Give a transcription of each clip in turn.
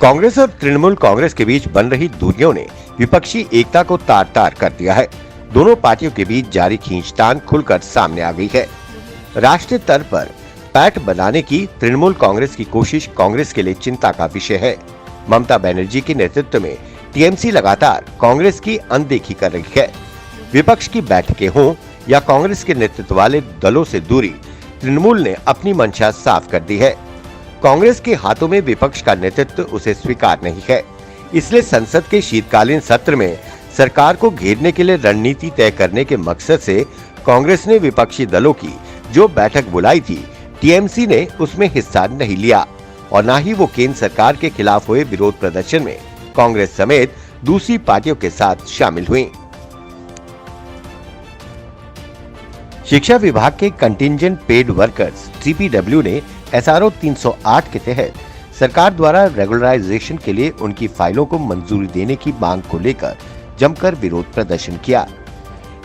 कांग्रेस और तृणमूल कांग्रेस के बीच बन रही दूरियों ने विपक्षी एकता को तार तार कर दिया है। दोनों पार्टियों के बीच जारी खींचतान खुलकर सामने आ गई है। राष्ट्रीय स्तर पर पैठ बनाने की तृणमूल कांग्रेस की कोशिश कांग्रेस के लिए चिंता का विषय है। ममता बनर्जी के नेतृत्व में टीएमसी लगातार कांग्रेस की अनदेखी कर रही है। विपक्ष की बैठकें हों या कांग्रेस के नेतृत्व वाले दलों से दूरी, तृणमूल ने अपनी मंशा साफ कर दी है। कांग्रेस के हाथों में विपक्ष का नेतृत्व उसे स्वीकार नहीं है। इसलिए संसद के शीतकालीन सत्र में सरकार को घेरने के लिए रणनीति तय करने के मकसद से कांग्रेस ने विपक्षी दलों की जो बैठक बुलाई थी, टीएमसी ने उसमें हिस्सा नहीं लिया और न ही वो केंद्र सरकार के खिलाफ हुए विरोध प्रदर्शन में कांग्रेस समेत दूसरी पार्टियों के साथ शामिल हुई। शिक्षा विभाग के कंटिंजेंट पेड वर्कर्स सीपीडब्ल्यू ने एसआरओ 308 के तहत सरकार द्वारा रेगुलराइजेशन के लिए उनकी फाइलों को मंजूरी देने की मांग को लेकर जमकर विरोध प्रदर्शन किया।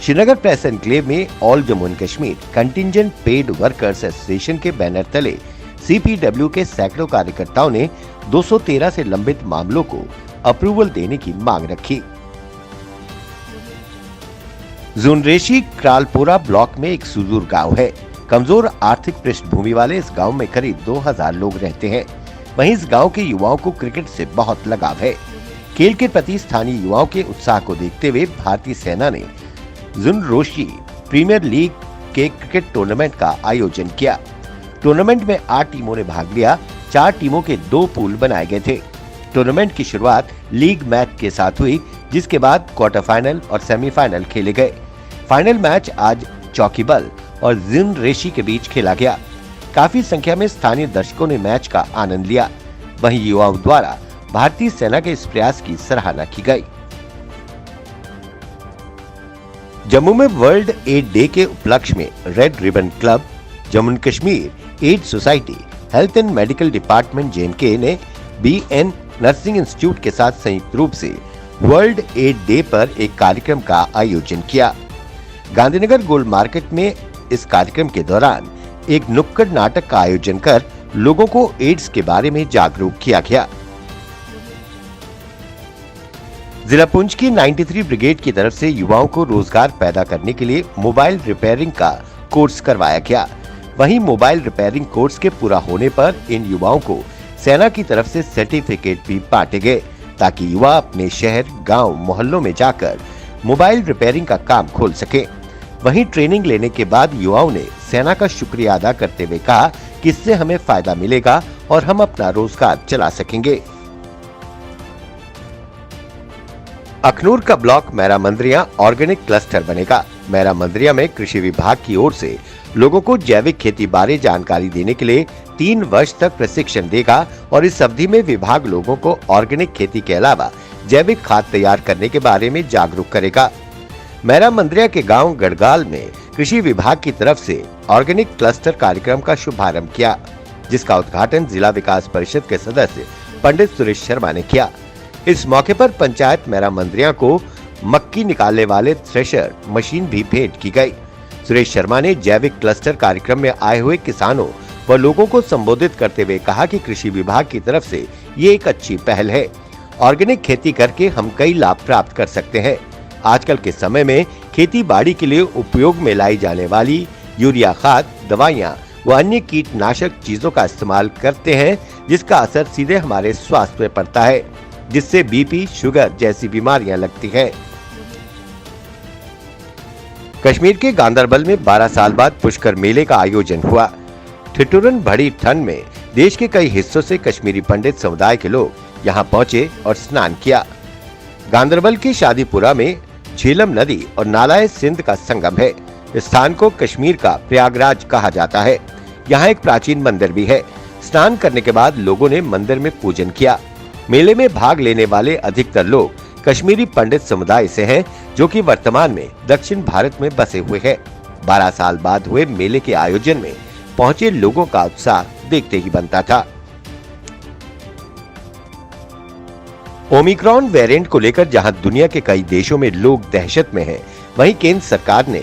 श्रीनगर प्रेस एनक्लेव में all Jammu and Kashmir contingent paid workers association के बैनर तले सीपीडब्ल्यू के सैकड़ों कार्यकर्ताओं ने 213 से लंबित मामलों को अप्रूवल देने की मांग रखी। जुनरेशी क्रालपोरा ब्लॉक में एक सुदूर गांव है। कमजोर आर्थिक पृष्ठभूमि वाले इस गांव में करीब 2000 लोग रहते हैं। वहीं इस गांव के युवाओं को क्रिकेट से बहुत लगाव है। खेल के प्रति स्थानीय युवाओं के उत्साह को देखते हुए भारतीय सेना ने जुनरोशी प्रीमियर लीग के क्रिकेट टूर्नामेंट का आयोजन किया। टूर्नामेंट में 8 टीमों ने भाग लिया। 4 टीमों के 2 पूल बनाए गए थे। टूर्नामेंट की शुरुआत लीग मैच के साथ हुई, जिसके बाद क्वार्टर फाइनल और सेमीफाइनल खेले गए। फाइनल मैच आज चौकीबल और जुनरेशी के बीच खेला गया। काफी संख्या में स्थानीय दर्शकों ने मैच का आनंद लिया। वहीं युवाओं द्वारा भारतीय सेना के इस प्रयास की सराहना की गई। जम्मू में वर्ल्ड एड डे के उपलक्ष्य में red ribbon club, Jammu and Kashmir AIDS society, health and medical department JNK ने बीएन नर्सिंग इंस्टीट्यूट के साथ संयुक्त रूप से वर्ल्ड एड डे पर एक कार्यक्रम का आयोजन किया। गांधीनगर गोल्ड मार्केट में इस कार्यक्रम के दौरान एक नुक्कड़ नाटक का आयोजन कर लोगों को एड्स के बारे में जागरूक किया गया। जिला पुंछ की 93 ब्रिगेड की तरफ से युवाओं को रोजगार पैदा करने के लिए मोबाइल रिपेयरिंग का कोर्स करवाया गया। वहीं मोबाइल रिपेयरिंग कोर्स के पूरा होने पर इन युवाओं को सेना की तरफ से सर्टिफिकेट भी बांटे गए, ताकि युवा अपने शहर, गांव, मोहल्लों में जाकर मोबाइल रिपेयरिंग का काम खोल सके। वहीं ट्रेनिंग लेने के बाद युवाओं ने सेना का शुक्रिया अदा करते हुए कहा कि इससे हमें फायदा मिलेगा और हम अपना रोजगार चला सकेंगे। अखनूर का ब्लॉक मैरा मंदिरिया ऑर्गेनिक क्लस्टर बनेगा। मैरा मंदिरिया में कृषि विभाग की ओर से लोगों को जैविक खेती बारे जानकारी देने के लिए 3 वर्ष तक प्रशिक्षण देगा और इस अवधि में विभाग लोगों को ऑर्गेनिक खेती के अलावा जैविक खाद तैयार करने के बारे में जागरूक करेगा। मैरा मंदिरिया के गांव गढ़गाल में कृषि विभाग की तरफ से ऑर्गेनिक क्लस्टर कार्यक्रम का शुभारंभ किया, जिसका उद्घाटन जिला विकास परिषद के सदस्य पंडित सुरेश शर्मा ने किया। इस मौके पर पंचायत मैरा मंदिरिया को मक्की निकालने वाले थ्रेशर मशीन भी भेंट की गई। सुरेश शर्मा ने जैविक क्लस्टर कार्यक्रम में आए हुए किसानों व लोगों को संबोधित करते हुए कहा कि कृषि विभाग की तरफ से ये एक अच्छी पहल है। ऑर्गेनिक खेती करके हम कई लाभ प्राप्त कर सकते हैं। आजकल के समय में खेती बाड़ी के लिए उपयोग में लाई जाने वाली यूरिया खाद, दवाइयां व अन्य कीटनाशक चीजों का इस्तेमाल करते हैं, जिसका असर सीधे हमारे स्वास्थ्य पर पड़ता है, जिससे बीपी, शुगर जैसी बीमारियां लगती हैं। कश्मीर के गांदरबल में 12 साल बाद पुष्कर मेले का आयोजन हुआ। ठिठुरन भरी ठंड में देश के कई हिस्सों से कश्मीरी पंडित समुदाय के लोग यहां पहुंचे और स्नान किया। गांदरबल के शादीपुरा में झेलम नदी और नालाए सिंध का संगम है। इस स्थान को कश्मीर का प्रयागराज कहा जाता है। यहाँ एक प्राचीन मंदिर भी है। स्नान करने के बाद लोगों ने मंदिर में पूजन किया। मेले में भाग लेने वाले अधिकतर लोग कश्मीरी पंडित समुदाय से हैं, जो कि वर्तमान में दक्षिण भारत में बसे हुए हैं। 12 साल बाद हुए मेले के आयोजन में पहुंचे लोगों का उत्साह देखते ही बनता था। ओमिक्रॉन वेरिएंट को लेकर जहां दुनिया के कई देशों में लोग दहशत में हैं, वहीं केंद्र सरकार ने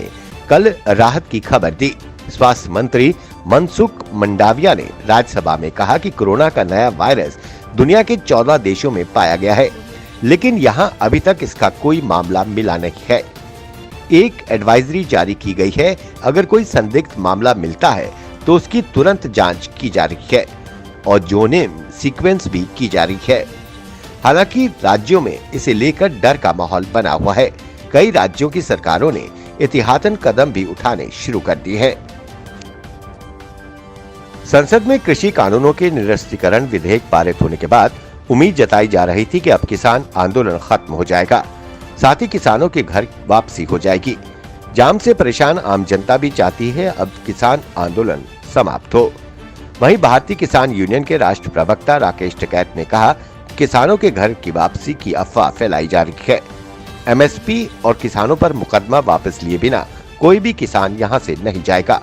कल राहत की खबर दी। स्वास्थ्य मंत्री मनसुख मंडाविया ने राज्यसभा में कहा कि कोरोना का नया वायरस दुनिया के 14 देशों में पाया गया है, लेकिन यहां अभी तक इसका कोई मामला मिला नहीं है। एक एडवाइजरी जारी की गई है, अगर कोई संदिग्ध मामला मिलता है तो उसकी तुरंत जांच की जा रही है और जोनेम सीक्वेंस भी की जा रही है। हालांकि राज्यों में इसे लेकर डर का माहौल बना हुआ है। कई राज्यों की सरकारों ने एहतियातन कदम भी उठाने शुरू कर दिए हैं। संसद में कृषि कानूनों के निरस्तीकरण विधेयक पारित होने के बाद उम्मीद जताई जा रही थी कि अब किसान आंदोलन खत्म हो जाएगा, साथ ही किसानों के घर वापसी हो जाएगी। जाम से परेशान आम जनता भी चाहती है अब किसान आंदोलन समाप्त हो। वहीं भारतीय किसान यूनियन के राष्ट्र प्रवक्ता राकेश टिकैत ने कहा, किसानों के घर की वापसी की अफवाह फैलाई जा रही है। एमएसपी और किसानों पर मुकदमा वापस लिए बिना कोई भी किसान यहां से नहीं जाएगा।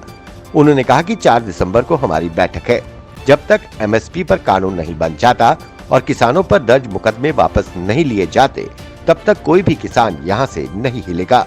उन्होंने कहा कि 4 दिसंबर को हमारी बैठक है। जब तक एमएसपी पर कानून नहीं बन जाता और किसानों पर दर्ज मुकदमे वापस नहीं लिए जाते, तब तक कोई भी किसान यहां से नहीं हिलेगा।